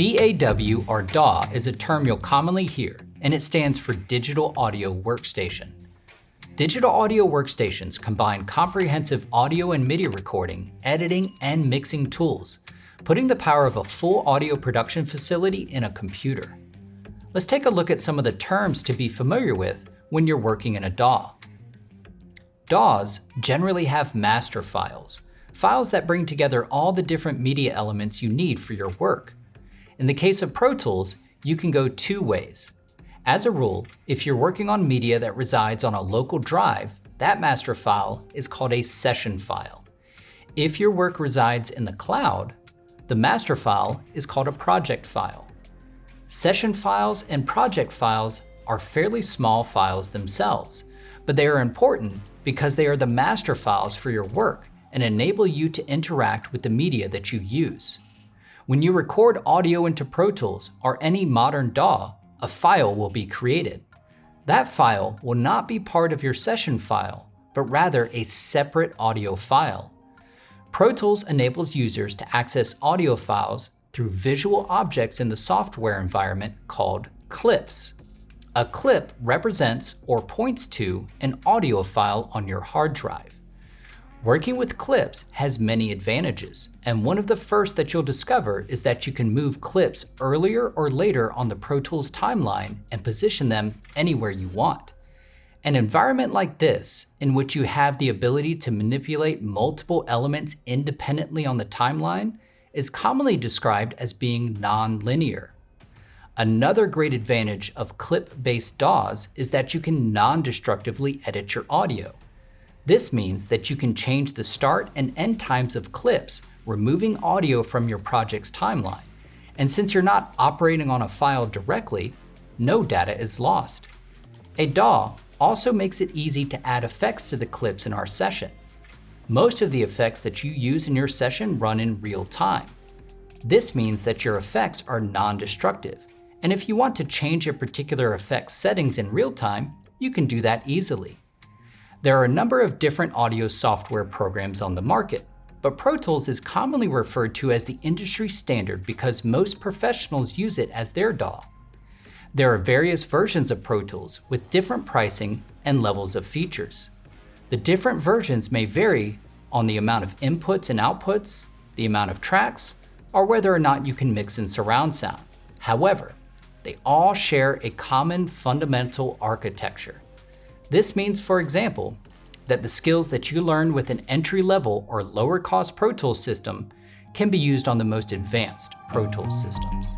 DAW or DAW is a term you'll commonly hear, and it stands for Digital Audio Workstation. Digital Audio Workstations combine comprehensive audio and MIDI recording, editing, and mixing tools, putting the power of a full audio production facility in a computer. Let's take a look at some of the terms to be familiar with when you're working in a DAW. DAWs generally have master files, files that bring together all the different media elements you need for your work. In the case of Pro Tools, you can go two ways. As a rule, if you're working on media that resides on a local drive, that master file is called a session file. If your work resides in the cloud, the master file is called a project file. Session files and project files are fairly small files themselves, but they are important because they are the master files for your work and enable you to interact with the media that you use. When you record audio into Pro Tools or any modern DAW, a file will be created. That file will not be part of your session file, but rather a separate audio file. Pro Tools enables users to access audio files through visual objects in the software environment called clips. A clip represents or points to an audio file on your hard drive. Working with clips has many advantages, and one of the first that you'll discover is that you can move clips earlier or later on the Pro Tools timeline and position them anywhere you want. An environment like this, in which you have the ability to manipulate multiple elements independently on the timeline, is commonly described as being non-linear. Another great advantage of clip-based DAWs is that you can non-destructively edit your audio. This means that you can change the start and end times of clips, removing audio from your project's timeline. And since you're not operating on a file directly, no data is lost. A DAW also makes it easy to add effects to the clips in our session. Most of the effects that you use in your session run in real time. This means that your effects are non-destructive. And if you want to change a particular effect's settings in real time, you can do that easily. There are a number of different audio software programs on the market, but Pro Tools is commonly referred to as the industry standard because most professionals use it as their DAW. There are various versions of Pro Tools with different pricing and levels of features. The different versions may vary on the amount of inputs and outputs, the amount of tracks, or whether or not you can mix in surround sound. However, they all share a common fundamental architecture. This means, for example, that the skills that you learn with an entry-level or lower-cost Pro Tools system can be used on the most advanced Pro Tools systems.